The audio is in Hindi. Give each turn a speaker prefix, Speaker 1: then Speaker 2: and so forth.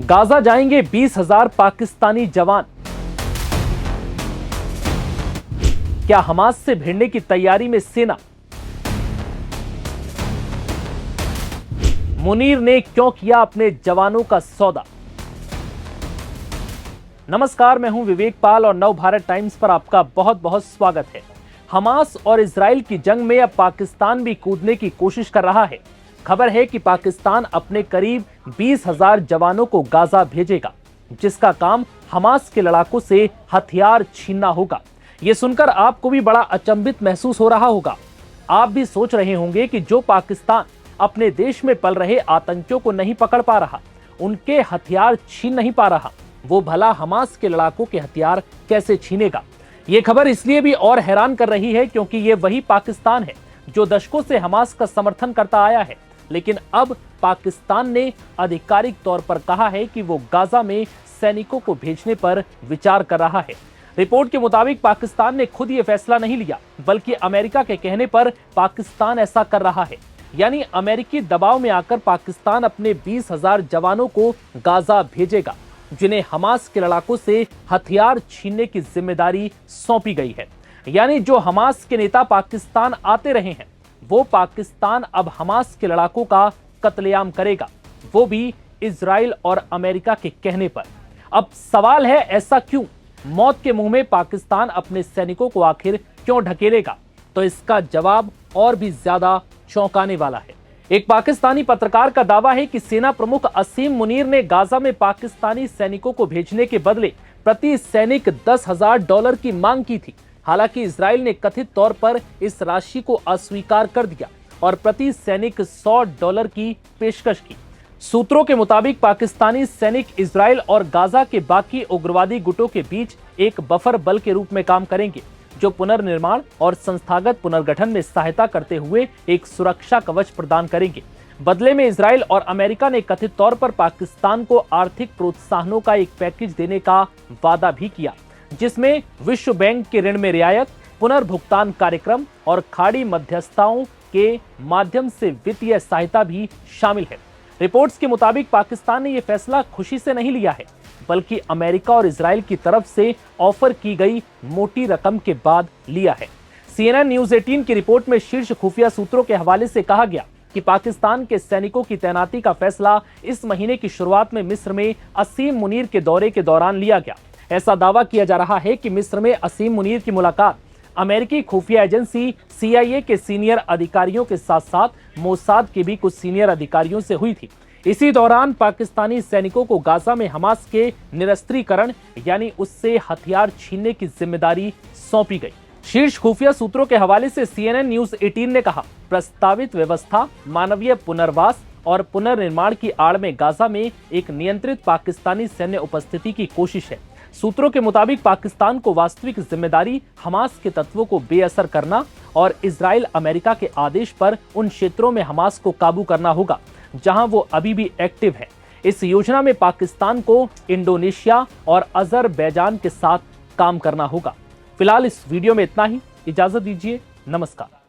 Speaker 1: गाजा जाएंगे 20,000 पाकिस्तानी जवान। क्या हमास से भिड़ने की तैयारी में सेना? मुनीर ने क्यों किया अपने जवानों का सौदा? नमस्कार, मैं हूं विवेक पाल और नव भारत टाइम्स पर आपका बहुत बहुत स्वागत है। हमास और इजराइल की जंग में अब पाकिस्तान भी कूदने की कोशिश कर रहा है। खबर है कि पाकिस्तान अपने करीब 20,000 जवानों को गाजा भेजेगा, जिसका काम हमास के लड़ाकों से हथियार छीनना होगा। यह सुनकर आपको भी बड़ा अचंभित महसूस हो रहा होगा। आप भी सोच रहे होंगे कि जो पाकिस्तान अपने देश में पल रहे आतंकियों को नहीं पकड़ पा रहा, उनके हथियार छीन नहीं पा रहा, वो भला हमास के लड़ाकों के हथियार कैसे छीनेगा। ये खबर इसलिए भी और हैरान कर रही है क्योंकि ये वही पाकिस्तान है जो दशकों से हमास का समर्थन करता आया है, लेकिन अब पाकिस्तान ने आधिकारिक तौर पर कहा है कि वो गाजा में सैनिकों को भेजने पर विचार कर रहा है। रिपोर्ट के मुताबिक पाकिस्तान ने खुद ये फैसला नहीं लिया, बल्कि अमेरिका के कहने पर पाकिस्तान ऐसा कर रहा है। यानी अमेरिकी दबाव में आकर पाकिस्तान अपने 20,000 जवानों को गाजा भेजेगा, जिन्हें हमास के लड़ाकों से हथियार छीनने की जिम्मेदारी सौंपी गई है। यानी जो हमास के नेता पाकिस्तान आते रहे हैं, वो पाकिस्तान अब हमास के लड़ाकों का कत्लेआम करेगा, वो भी इजराइल और अमेरिका के कहने पर। अब सवाल है, ऐसा क्यों? मौत के मुंह में पाकिस्तान अपने सैनिकों को आखिर क्यों ढकेलेगा? तो इसका जवाब और भी ज्यादा चौंकाने वाला है। एक पाकिस्तानी पत्रकार का दावा है कि सेना प्रमुख असीम मुनीर ने गाजा में पाकिस्तानी सैनिकों को भेजने के बदले प्रति सैनिक $10,000 की मांग की थी। हालांकि इजराइल ने कथित तौर पर इस राशि को अस्वीकार कर दिया और प्रति सैनिक $100 की पेशकश की। सूत्रों के मुताबिक पाकिस्तानी सैनिक इजराइल और गाजा के बाकी उग्रवादी गुटों के बीच एक बफर बल के रूप में काम करेंगे, जो पुनर्निर्माण और संस्थागत पुनर्गठन में सहायता करते हुए एक सुरक्षा कवच प्रदान करेंगे। बदले में इजराइल और अमेरिका ने कथित तौर पर पाकिस्तान को आर्थिक प्रोत्साहनों का एक पैकेज देने का वादा भी किया, जिसमें विश्व बैंक के ऋण में रियायत, पुनर्भुगतान कार्यक्रम और खाड़ी मध्यस्थताओं के माध्यम से वित्तीय सहायता भी शामिल है। रिपोर्ट्स के मुताबिक पाकिस्तान ने यह फैसला खुशी से नहीं लिया है, बल्कि अमेरिका और इजराइल की तरफ से ऑफर की गई मोटी रकम के बाद लिया है। CNN न्यूज 18 की रिपोर्ट में शीर्ष खुफिया सूत्रों के हवाले से कहा गया कि पाकिस्तान के सैनिकों की तैनाती का फैसला इस महीने की शुरुआत में मिस्र में असीम मुनीर के दौरे के दौरान लिया गया। ऐसा दावा किया जा रहा है कि मिस्र में असीम मुनीर की मुलाकात अमेरिकी खुफिया एजेंसी CIA के सीनियर अधिकारियों के साथ साथ मोसाद के भी कुछ सीनियर अधिकारियों से हुई थी। इसी दौरान पाकिस्तानी सैनिकों को गाजा में हमास के निरस्त्रीकरण यानी उससे हथियार छीनने की जिम्मेदारी सौंपी गई। शीर्ष खुफिया सूत्रों के हवाले से CNN न्यूज 18 ने कहा, प्रस्तावित व्यवस्था मानवीय पुनर्वास और पुनर्निर्माण की आड़ में गाजा में एक नियंत्रित पाकिस्तानी सैन्य उपस्थिति की कोशिश है। सूत्रों के मुताबिक पाकिस्तान को वास्तविक जिम्मेदारी हमास के तत्वों को बेअसर करना और इजराइल अमेरिका के आदेश पर उन क्षेत्रों में हमास को काबू करना होगा जहां वो अभी भी एक्टिव है। इस योजना में पाकिस्तान को इंडोनेशिया और अजरबैजान के साथ काम करना होगा। फिलहाल इस वीडियो में इतना ही। इजाजत दीजिए, नमस्कार।